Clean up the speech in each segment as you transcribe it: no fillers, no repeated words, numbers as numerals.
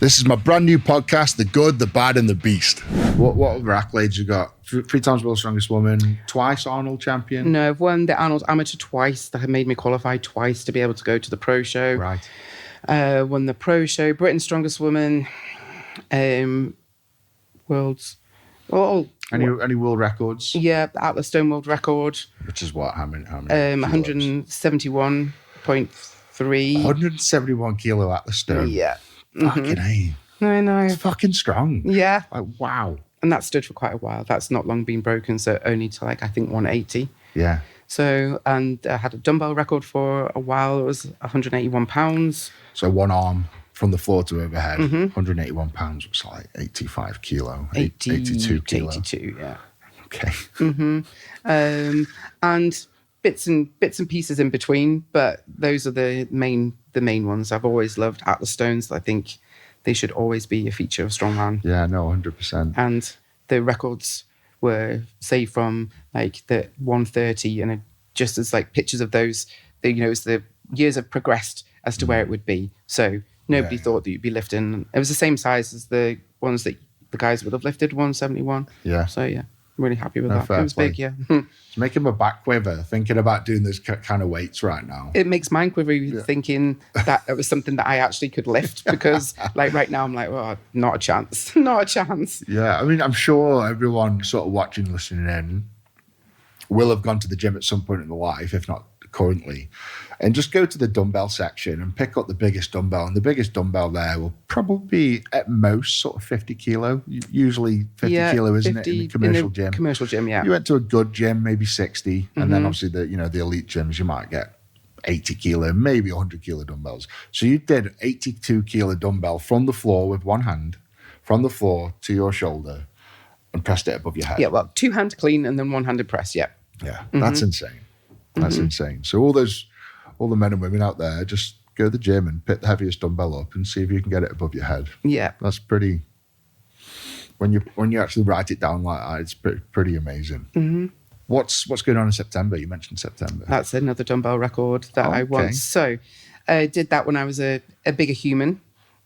This is my brand new podcast, The Good, the Bad, and the Beast. What other accolades you got? Three times World's Strongest Woman, twice Arnold champion? No, I've won the Arnold Amateur twice. That had made me qualify twice to be able to go to the Pro Show. Right. Won the Pro Show, Britain's Strongest Woman, World's... Any world records? Yeah, the Atlas Stone World Record. Which is what? How many 171.3. 171 kilo Atlas Stone. Yeah. Fucking A. I know. It's fucking strong. Yeah. Like, wow. And that stood for quite a while. That's not long been broken, so only to I think 180. Yeah. So, and I had a dumbbell record for a while. It was 181 pounds. So one arm from the floor to overhead, 181 pounds was like 85 kilo, 82 kilo. 82, yeah. Okay. And bits and pieces in between, but those are the main ones. I've always loved Atlas Stones. I think they should always be a feature of Strongman. Yeah, no, 100%. And the records were, say, from like the 130, and just as like pictures of those, as the years have progressed as to where it would be. So nobody thought that you'd be lifting. It was the same size as the ones that the guys would have lifted, 171. Yeah. So yeah, I'm really happy with that. It was big, yeah. It's making my back quiver thinking about doing those kind of weights right now. It makes mine quiver thinking that it was something that I actually could lift, because like right now I'm like, well, not a chance. Not a chance. Yeah, I mean, I'm sure everyone sort of watching, listening in will have gone to the gym at some point in their life, if not currently, and just go to the dumbbell section and pick up the biggest dumbbell. And the biggest dumbbell there will probably be at most sort of 50 kilo, usually 50 kilo, isn't 50 it, in the commercial gym? Commercial gym, yeah. You went to a good gym, maybe 60, and then obviously the elite gyms, you might get 80 kilo, maybe 100 kilo dumbbells. So you did 82 kilo dumbbell from the floor with one hand, from the floor to your shoulder, and pressed it above your head. Yeah, well, two-hand clean and then one-handed press, yeah. Yeah, that's insane. That's insane. So all the men and women out there, just go to the gym and pick the heaviest dumbbell up and see if you can get it above your head. Yeah. That's pretty, when you actually write it down like that, it's pretty amazing. Mm-hmm. What's going on in September? You mentioned September. That's another dumbbell record that I won. So I did that when I was a bigger human,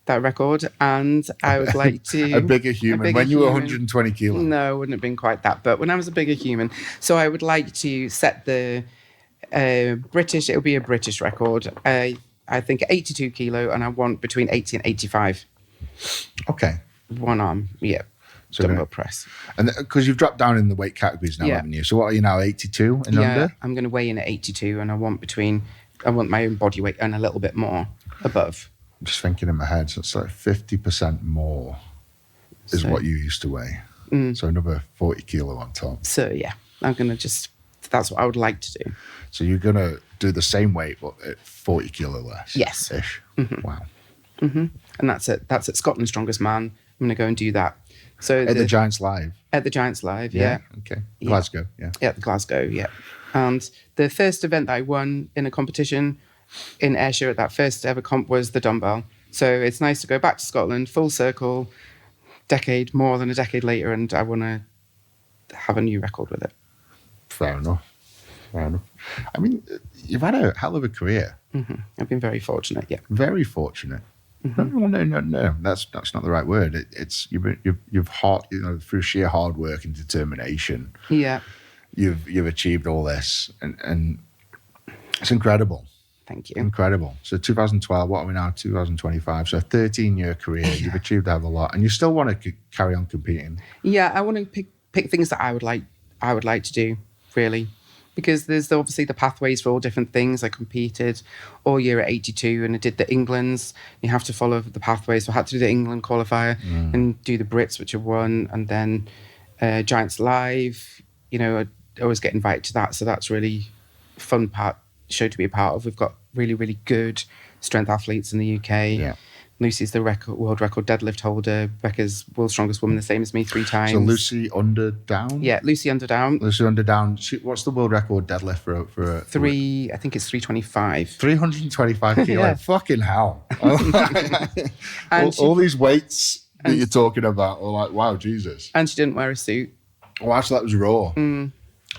that record, and I would like to... a bigger human. When you were 120 kilos? No, it wouldn't have been quite that, but when I was a bigger human. So I would like to set the British, it would be a British record, I think 82 kilo, and I want between 80 and 85. Okay. One arm, yeah. So dumbbell press. And because you've dropped down in the weight categories now, haven't you? So what are you now, 82 and under? I'm going to weigh in at 82, and I want my own body weight and a little bit more above. I'm just thinking in my head, so it's like 50% more is what you used to weigh. So another 40 kilo on top. So yeah, I'm going to that's what I would like to do. So you're going to do the same weight, but at 40 kilo less? Yes. Ish. Wow. And that's at Scotland's Strongest Man. I'm going to go and do that. So at the Giants Live? At the Giants Live, yeah. Okay. Glasgow, yeah. Yeah, Glasgow, yeah. And the first event that I won in a competition in Ayrshire at that first ever comp was the dumbbell. So it's nice to go back to Scotland, full circle, more than a decade later, and I want to have a new record with it. Fair enough. I mean, you've had a hell of a career. I've been very fortunate, yeah. Very fortunate. No. That's not the right word. It's you've hard, through sheer hard work and determination. Yeah. You've achieved all this, and it's incredible. Thank you. Incredible. So 2012, what are we now? 2025. So a 13-year career. You've achieved a hell of a lot, and you still want to carry on competing. Yeah, I want to pick things that I would like to do, really, because there's obviously the pathways for all different things. I competed all year at 82, and I did the Englands. You have to follow the pathways. So I had to do the England qualifier and do the Brits, which I won, and then Giants Live. I always get invited to that, so that's really a fun show to be a part of. We've got really, really good strength athletes in the UK. Yeah. Lucy's the world record deadlift holder. Becca's world's strongest woman, the same as me, 3 times. So Lucy Underdown? Yeah, Lucy Underdown. Lucy Underdown. What's the world record deadlift for I think it's 325. 325 kilo. Yeah. Fucking hell. all these weights that you're talking about are like, wow, Jesus. And she didn't wear a suit. Wow, so that was raw.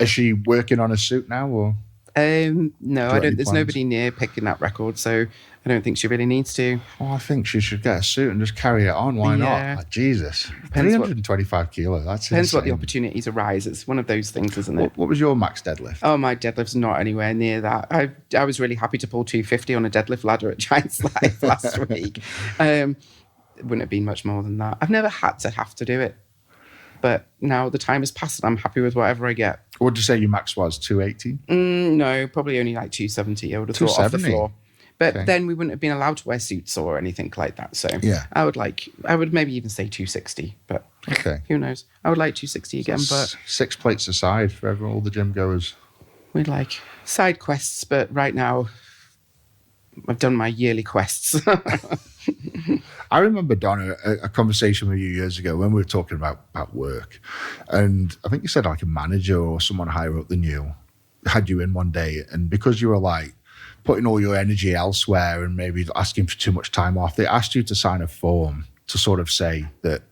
Is she working on a suit now, or? No, I don't. There's nobody near picking that record, so I don't think she really needs to. Well, I think she should get a suit and just carry it on. Why not? Like, Jesus. 325 kilo. That's depends insane. what the opportunities arise. It's one of those things, isn't it? What was your max deadlift? Oh, my deadlift's not anywhere near that. I was really happy to pull 250 on a deadlift ladder at Giants Live last week. It wouldn't have been much more than that. I've never had to have to do it. But now the time has passed and I'm happy with whatever I get. What would you say your max was? 280? No, probably only like 270. I would have thought off the floor. But then we wouldn't have been allowed to wear suits or anything like that. So I would maybe even say 260. But who knows? I would like 260 again. But 6 plates aside for all the gym goers. We'd like side quests, but right now I've done my yearly quests. I remember, Donna, a conversation with you years ago when we were talking about work. And I think you said like a manager or someone higher up than you had you in one day. And because you were like putting all your energy elsewhere and maybe asking for too much time off, they asked you to sign a form to sort of say that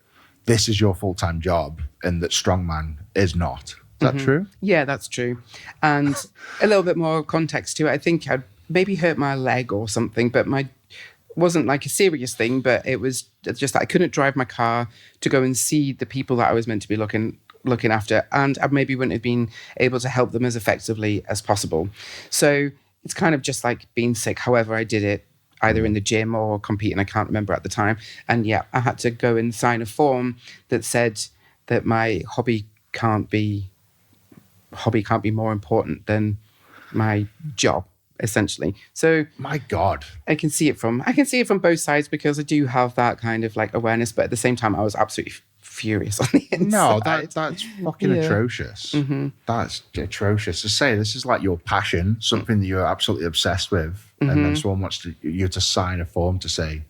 this is your full-time job and that Strongman is not. Is that true? Yeah, that's true. And a little bit more context to it. I think I'd maybe hurt my leg or something, but wasn't like a serious thing, but it was just that I couldn't drive my car to go and see the people that I was meant to be looking after, and I maybe wouldn't have been able to help them as effectively as possible. So it's kind of just like being sick. However, I did it either in the gym or competing. I can't remember at the time. And yeah, I had to go and sign a form that said that my hobby can't be more important than my job, essentially. So my God, I can see it from both sides because I do have that kind of like awareness, but at the same time I was absolutely furious on the inside. No, that's fucking atrocious. That's atrocious to say. This is like your passion, something that you're absolutely obsessed with, and then someone wants you to sign a form to say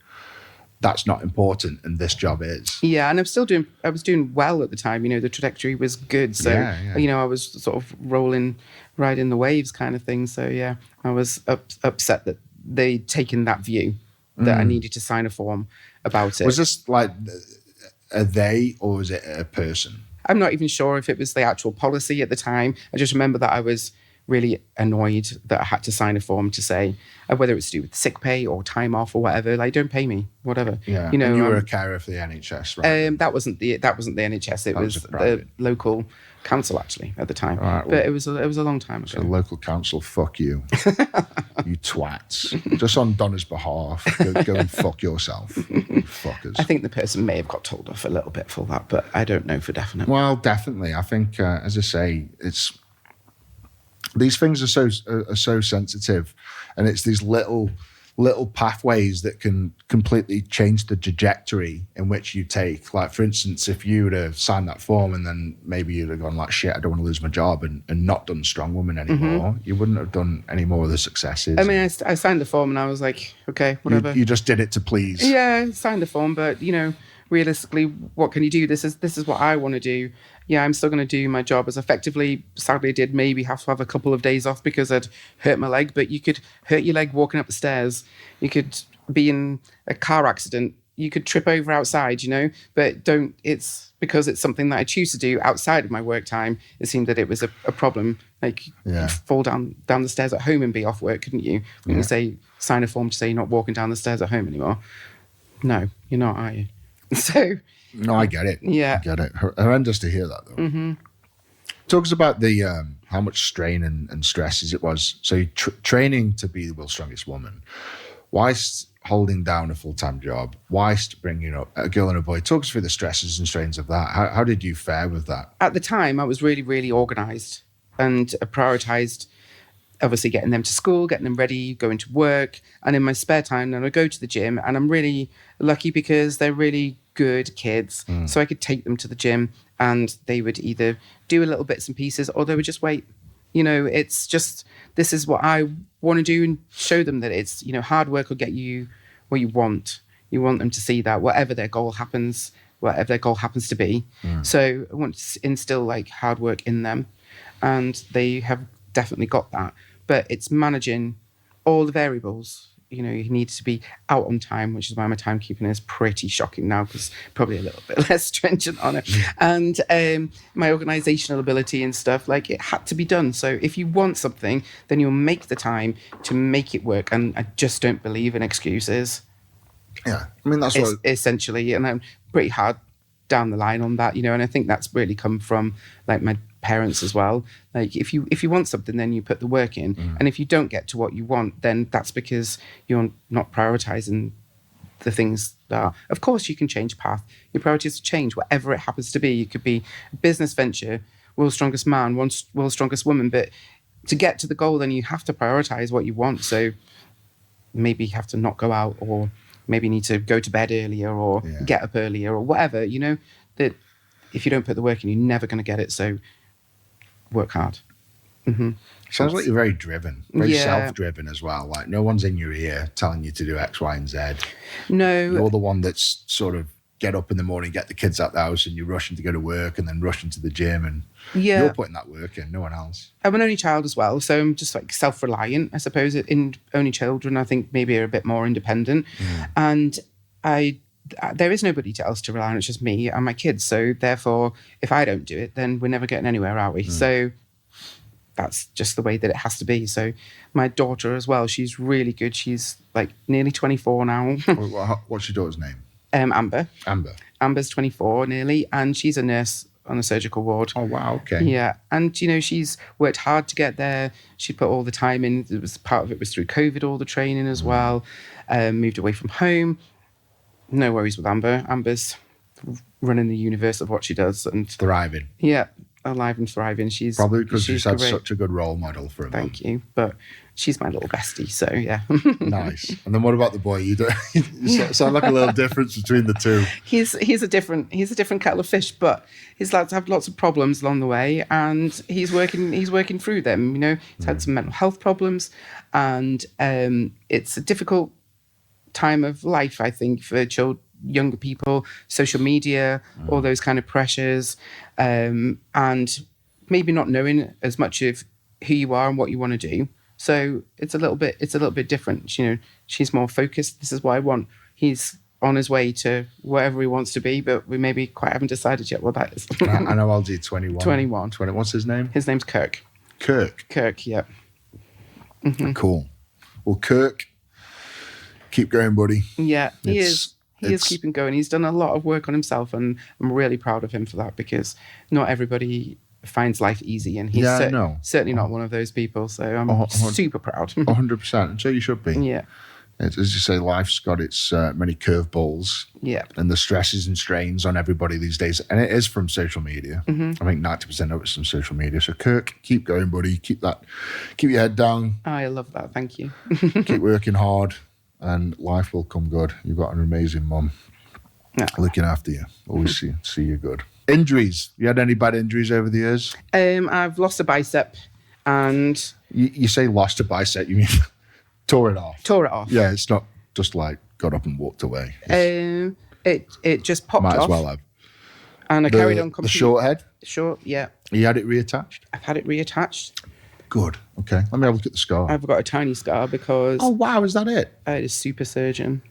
that's not important and this job is. Yeah, and I was doing well at the time. The trajectory was good. So, I was sort of riding the waves kind of thing. So, yeah, I was upset that they'd taken that view that I needed to sign a form about it. Was this like a they or was it a person? I'm not even sure if it was the actual policy at the time. I just remember that I was really annoyed that I had to sign a form to say whether it's to do with sick pay or time off or whatever. Like, don't pay me, whatever. Yeah, and you were a carer for the NHS, right? That wasn't the NHS. It was the local council actually at the time. Right, well, but it was a long time ago. So local council, fuck you, you twats. Just on Donna's behalf, go and fuck yourself, you fuckers. I think the person may have got told off a little bit for that, but I don't know for definite. Well, definitely. I think, as I say, these things are so sensitive, and it's these little pathways that can completely change the trajectory in which you take. Like, for instance, if you would have signed that form and then maybe you'd have gone like, shit, I don't want to lose my job and not done Strongwoman anymore, you wouldn't have done any more of the successes. I mean, I signed the form and I was like, okay, whatever. You just did it to please. Yeah, I signed the form, but realistically, what can you do? This is what I want to do. Yeah, I'm still going to do my job as effectively. Sadly, I did maybe have to have a couple of days off because I'd hurt my leg, but you could hurt your leg walking up the stairs. You could be in a car accident. You could trip over outside, but don't. It's because it's something that I choose to do outside of my work time. It seemed that it was a problem. Like, you'd fall down the stairs at home and be off work, couldn't you? When you say, sign a form to say you're not walking down the stairs at home anymore. No, you're not, are you? So... No, I get it. Yeah. I get it. Horrendous to hear that, though. Talk us about the how much strain and stress it was. So training to be the world's strongest woman, whilst holding down a full-time job, whilst bringing up a girl and a boy. Talk us through the stresses and strains of that. How did you fare with that? At the time, I was really, really organised and prioritised, obviously, getting them to school, getting them ready, going to work. And in my spare time, then I go to the gym. And I'm really lucky because they're really good kids. So I could take them to the gym and they would either do a little bits and pieces or they would just wait. It's just, this is what I want to do and show them that it's, hard work will get you what you want. You want them to see that whatever their goal happens to be. So I want to instill like hard work in them, and they have definitely got that. But it's managing all the variables, he needs to be out on time, which is why my timekeeping is pretty shocking now, because probably a little bit less stringent on it. And my organizational ability and stuff, like, it had to be done. So if you want something, then you'll make the time to make it work. And I just don't believe in excuses. Yeah, I mean, that's what... Essentially, and I'm pretty hard down the line on that, and I think that's really come from, like, my parents as well. Like, if you want something, then you put the work in, and if you don't get to what you want, then that's because you're not prioritizing the things that are. Of course, you can change path. Your priorities change, whatever it happens to be. You could be a business venture, world's strongest man, world's strongest woman, but to get to the goal, then you have to prioritize what you want. So maybe you have to not go out, or maybe need to go to bed earlier, or get up earlier, or whatever, that if you don't put the work in, you're never going to get it. So work hard. Sounds like you're very driven, very self-driven as well. Like, no one's in your ear telling you to do X, Y, and Z. No. You're the one that's sort of get up in the morning, get the kids out the house, and you're rushing to go to work, and then rushing to the gym, and you're putting that work in, no one else. I'm an only child as well, so I'm just, like, self-reliant, I suppose. In only children, I think, maybe are a bit more independent. And there is nobody else to rely on. It's just me and my kids. So therefore, if I don't do it, then we're never getting anywhere, are we? So that's just the way that it has to be. So my daughter as well, she's really good. She's, like, nearly 24 now. What's your daughter's name? Amber. Amber's 24 nearly, and she's a nurse on a surgical ward. Oh, wow, okay. Yeah, and, she's worked hard to get there. She put all the time in. It was part of it was through COVID, all the training as well. Moved away from home. No worries with Amber. Amber's running the universe of what she does and thriving. Yeah, alive and thriving. She's probably because she's had such a good role model for him. Thank you, but she's my little bestie, so yeah. Nice. And then what about the boy? You sound like a little difference between the two. He's a different kettle of fish, but his lads have lots of problems along the way, and he's working through them. He's had some mental health problems, and it's a difficult time of life, I think, for younger people, social media, all those kind of pressures, and maybe not knowing as much of who you are and what you want to do. So it's a little bit different. She's more focused. This is what I want. He's on his way to wherever he wants to be, but we maybe quite haven't decided yet what that is. I know LG 21. 21. 20. What's his name? His name's Kirk. Kirk, yeah. Cool. Well, Kirk, keep going, buddy. Yeah, he is keeping going. He's done a lot of work on himself, and I'm really proud of him for that, because not everybody finds life easy, and he's certainly not one of those people. So I'm super proud. 100%, and so you should be. Yeah. As you say, life's got its many curveballs. Yeah. And the stresses and strains on everybody these days, and it is from social media. I think 90% of it's from social media. So Kirk, keep going, buddy. Keep your head down. I love that. Thank you. Keep working hard, and life will come good. You've got an amazing mum looking after you. Always see you good. Injuries. You had any bad injuries over the years? I've lost a bicep, and you say lost a bicep, you mean tore it off? Tore it off. Yeah, it's not just like got up and walked away. It just popped off. Might as well have. And I carried on completely. The short head? Short, yeah. You had it reattached? I've had it reattached. Good. Okay. Let me have a look at the scar. I've got a tiny scar because... Oh, wow. Is that it? I had a super surgeon.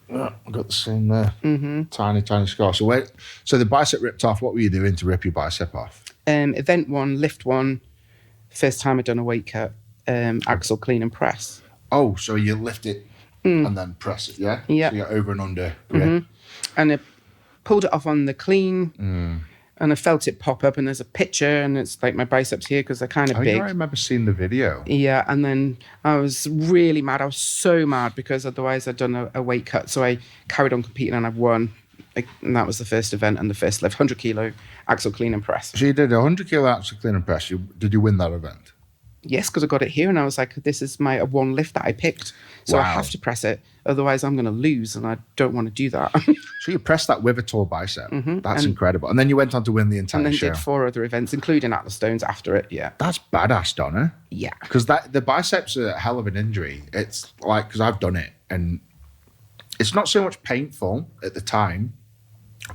Yeah, I've got the same there. Tiny scar. So the bicep ripped off. What were you doing to rip your bicep off? Event 1, lift 1. First time I'd done a weight cut. Axle clean and press. Oh, so you lift it and then press it, yeah? Yeah. So you're over and under grip. And I pulled it off on the clean. And I felt it pop up, and there's a picture, and it's like my biceps here because they're kind of big. Yeah, I remember seeing the video. Yeah, and then I was really mad. I was so mad because otherwise I'd done a weight cut. So I carried on competing, and I've won. And that was the first event and the first lift, 100 kilo axle clean and press. So you did 100 kilo axle clean and press. Did you win that event? Yes, because I got it here, and I was like, this is my one lift that I picked. So I have to press it. Otherwise, I'm going to lose, and I don't want to do that. So you pressed that with a tall bicep. That's incredible. And then you went on to win the entire show. And then did 4 other events, including Atlas Stones after it, yeah. That's badass, Donna. Yeah. Because the biceps are a hell of an injury. It's like, because I've done it, and it's not so much painful at the time,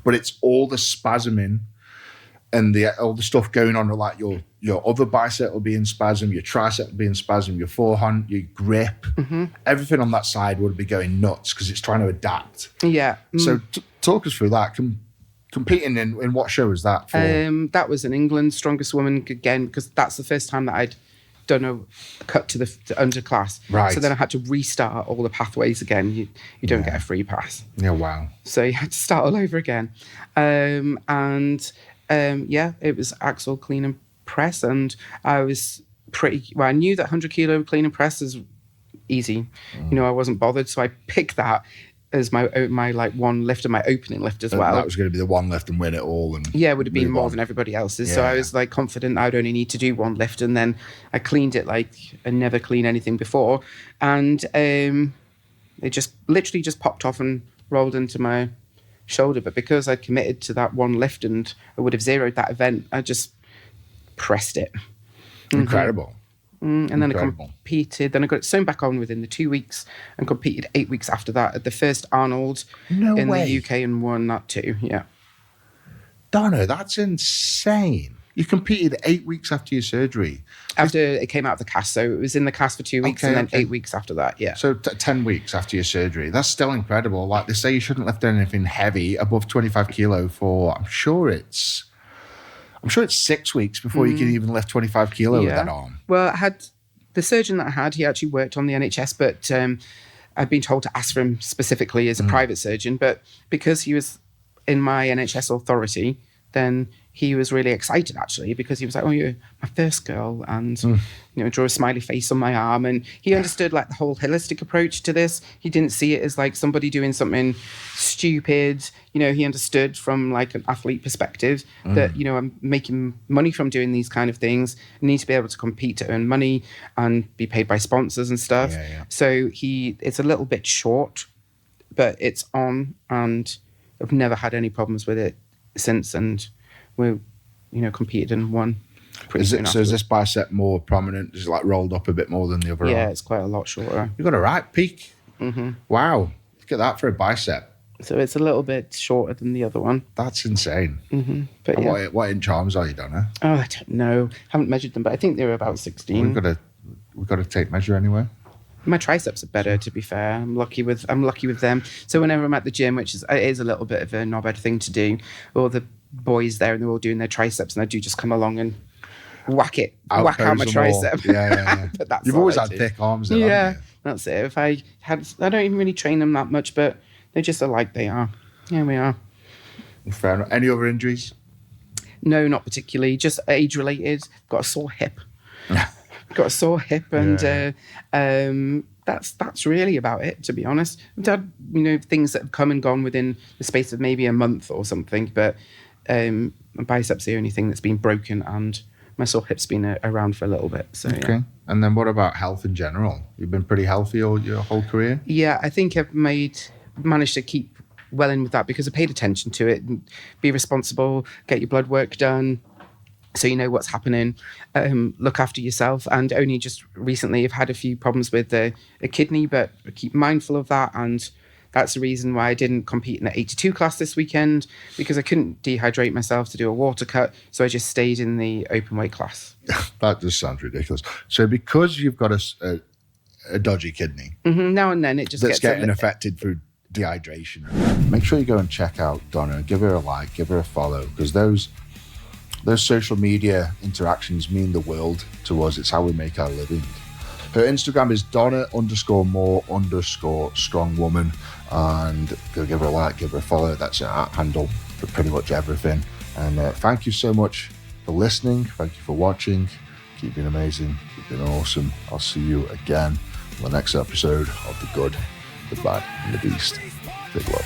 but it's all the spasming and all the stuff going on, like your other bicep will be in spasm, your tricep will be in spasm, your forehand, your grip, everything on that side would be going nuts because it's trying to adapt. Yeah. So talk us through that. Competing in what show was that for? That was in England, Strongest Woman, again, because that's the first time that I'd done a cut to the underclass. Right. So then I had to restart all the pathways again. You don't get a free pass. Yeah, wow. So you had to start all over again. It was axle clean and press, and I was I knew that 100 kilo clean and press is easy. I wasn't bothered, so I picked that as my like one lift and my opening lift as well. That was going to be the one lift and win it all. And it would have been more than everybody else's. Yeah. So I was like confident I'd only need to do one lift, and then I cleaned it like I never cleaned anything before, and it just literally just popped off and rolled into my shoulder. But because I committed to that one lift and I would have zeroed that event, I just pressed it. Incredible. And then I competed. Then I got it sewn back on within the 2 weeks and competed 8 weeks after that at the first Arnold in the UK and won that too. Yeah. Donna, that's insane. You competed 8 weeks after your surgery. After it came out of the cast. So it was in the cast for 2 weeks and then 8 weeks after that. Yeah. So 10 weeks after your surgery. That's still incredible. Like they say you shouldn't lift anything heavy above 25 kilo for, I'm sure it's 6 weeks before you can even lift 25 kilo with that arm. Well, I had the surgeon that I had, he actually worked on the NHS, but I'd been told to ask for him specifically as a private surgeon. But because he was in my NHS authority, then he was really excited actually, because he was like, "Oh, you're my first girl," and draw a smiley face on my arm, and he understood like the whole holistic approach to this. He didn't see it as like somebody doing something stupid. He understood from like an athlete perspective that I'm making money from doing these kind of things. I need to be able to compete to earn money and be paid by sponsors and stuff. Yeah. So it's a little bit short, but it's on, and I've never had any problems with it since, and we competed and won. Is this bicep more prominent? Is it like rolled up a bit more than the other arm? Yeah, it's quite a lot shorter. You've got a right peak. Wow. Look at that for a bicep. So it's a little bit shorter than the other one. That's insane. But yeah. What inch arms are you, Donna? Oh, I don't know. Haven't measured them, but I think they were about 16. We've got to take measure anyway. My triceps are better, to be fair. I'm lucky with them. So whenever I'm at the gym, which is a little bit of a knobhead thing to do, all the boys there and they're all doing their triceps, and I do just come along and whack out my tricep. Yeah. But you've always had thick arms, though, haven't you? That's it. I don't even really train them that much, but they're just alike they are. Yeah, we are. Fair enough. Any other injuries? No, not particularly. Just age related. Got a sore hip. And that's really about it, to be honest. I've had things that have come and gone within the space of maybe a month or something, but my bicep's the only thing that's been broken, and my sore hip's been around for a little bit. So okay. Yeah. And then what about health in general? You've been pretty healthy all your whole career? Yeah, I think I've managed to keep well in with that because I paid attention to it and be responsible, get your blood work done, so you know what's happening, look after yourself. And only just recently I've had a few problems with a kidney, but I keep mindful of that. And that's the reason why I didn't compete in the 82 class this weekend, because I couldn't dehydrate myself to do a water cut. So I just stayed in the open weight class. That just sounds ridiculous. So because you've got a dodgy kidney, now and then it just gets getting affected through dehydration. Make sure you go and check out Donna, give her a like, give her a follow, because those social media interactions mean the world to us. It's how we make our living. Her Instagram is Donna_Moore_Strongwoman, and go give her a like, give her a follow. That's her handle for pretty much everything. And thank you so much for listening. Thank you for watching. Keep being amazing. Keep being awesome. I'll see you again on the next episode of The Good, The Bad, and The Beast. Big love.